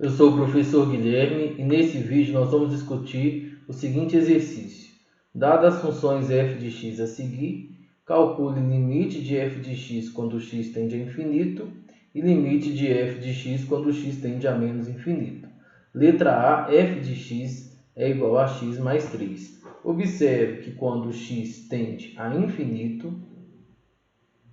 Eu sou o professor Guilherme e nesse vídeo nós vamos discutir o seguinte exercício. Dadas as funções f de x a seguir, calcule limite de f de x quando x tende a infinito e limite de f de x quando x tende a menos infinito. Letra A, f de x é igual a x mais 3. Observe que quando x tende a infinito,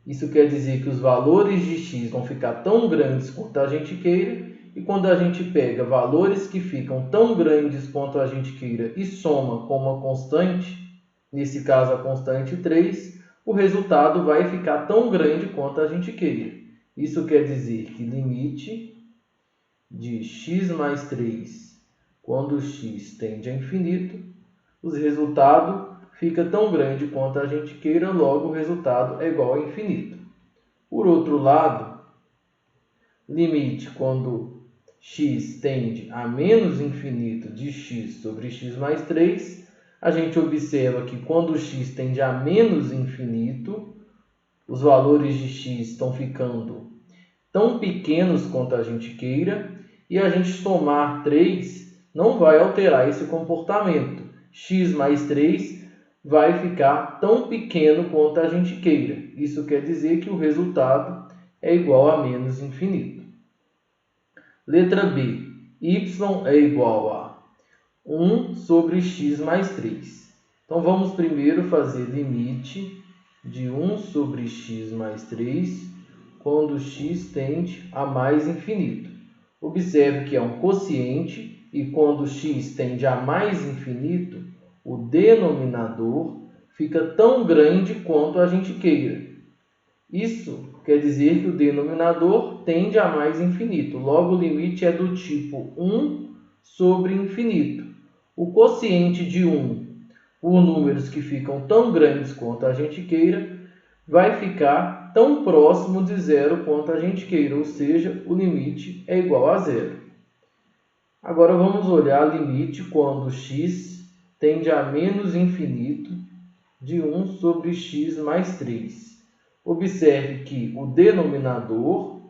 isso quer dizer que os valores de x vão ficar tão grandes quanto a gente queira. E quando a gente pega valores que ficam tão grandes quanto a gente queira e soma com uma constante, nesse caso a constante 3, o resultado vai ficar tão grande quanto a gente queira. Isso quer dizer que limite de x mais 3, quando x tende a infinito, o resultado fica tão grande quanto a gente queira, logo o resultado é igual a infinito. Por outro lado, limite quando x tende a menos infinito de x sobre x mais 3, a gente observa que quando x tende a menos infinito, os valores de x estão ficando tão pequenos quanto a gente queira, e a gente somar 3 não vai alterar esse comportamento. X mais 3 vai ficar tão pequeno quanto a gente queira. Isso quer dizer que o resultado é igual a menos infinito. Letra B. Y é igual a 1 sobre x mais 3. Então, vamos primeiro fazer limite de 1 sobre x mais 3 quando x tende a mais infinito. Observe que é um quociente e quando x tende a mais infinito, o denominador fica tão grande quanto a gente queira. Isso quer dizer que o denominador tende a mais infinito. Logo, o limite é do tipo 1 sobre infinito. O quociente de 1, por números que ficam tão grandes quanto a gente queira, vai ficar tão próximo de zero quanto a gente queira, ou seja, o limite é igual a zero. Agora vamos olhar o limite quando x tende a menos infinito de 1 sobre x mais 3. Observe que o denominador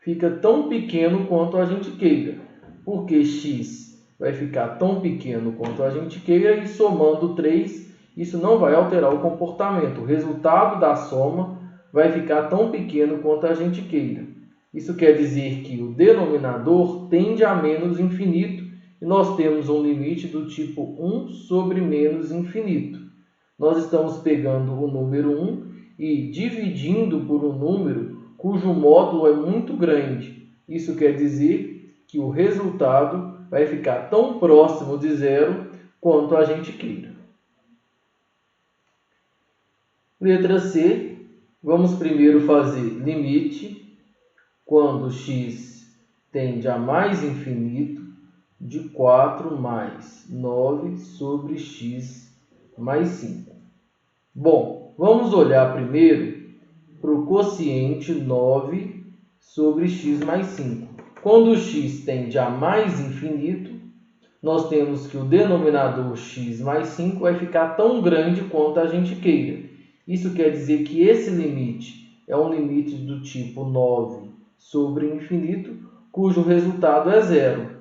fica tão pequeno quanto a gente queira, porque x vai ficar tão pequeno quanto a gente queira e somando 3, isso não vai alterar o comportamento. O resultado da soma vai ficar tão pequeno quanto a gente queira. Isso quer dizer que o denominador tende a menos infinito e nós temos um limite do tipo 1 sobre menos infinito. Nós estamos pegando o número 1 e dividindo por um número cujo módulo é muito grande. Isso quer dizer que o resultado vai ficar tão próximo de zero quanto a gente queira. Letra C. Vamos primeiro fazer limite quando x tende a mais infinito de 4 mais 9 sobre x mais 5. Bom, vamos olhar primeiro para o quociente 9 sobre x mais 5. Quando o x tende a mais infinito, nós temos que o denominador x mais 5 vai ficar tão grande quanto a gente queira. Isso quer dizer que esse limite é um limite do tipo 9 sobre infinito, cujo resultado é zero.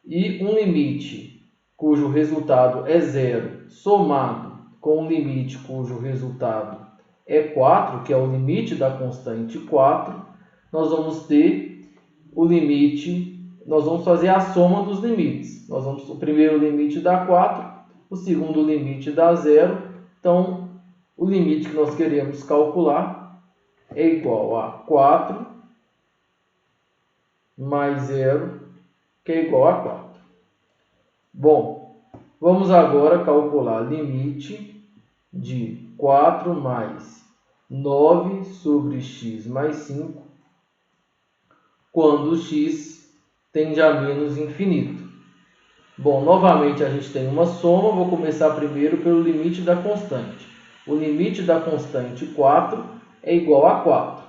E um limite cujo resultado é zero somado com um limite cujo resultado é 4, que é o limite da constante 4, nós vamos ter o limite, nós vamos fazer a soma dos limites. O primeiro limite dá 4, o segundo limite dá 0, então o limite que nós queremos calcular é igual a 4 mais 0, que é igual a 4. Bom, vamos agora calcular limite de 4 mais 9 sobre x mais 5 quando x tende a menos infinito. Bom, novamente a gente tem uma soma, vou começar primeiro pelo limite da constante. O limite da constante 4 é igual a 4.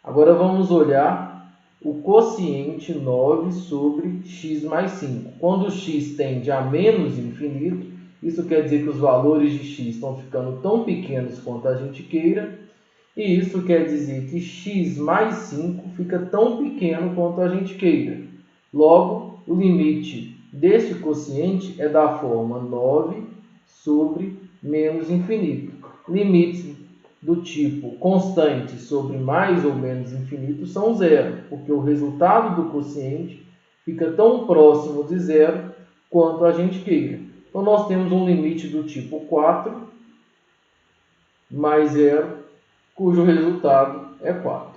Agora vamos olhar o quociente 9 sobre x mais 5. Quando x tende a menos infinito, isso quer dizer que os valores de x estão ficando tão pequenos quanto a gente queira. E isso quer dizer que x mais 5 fica tão pequeno quanto a gente queira. Logo, o limite deste quociente é da forma 9 sobre menos infinito. Limites do tipo constante sobre mais ou menos infinito são zero, porque o resultado do quociente fica tão próximo de zero quanto a gente queira. Então, nós temos um limite do tipo 4 mais zero, cujo resultado é 4.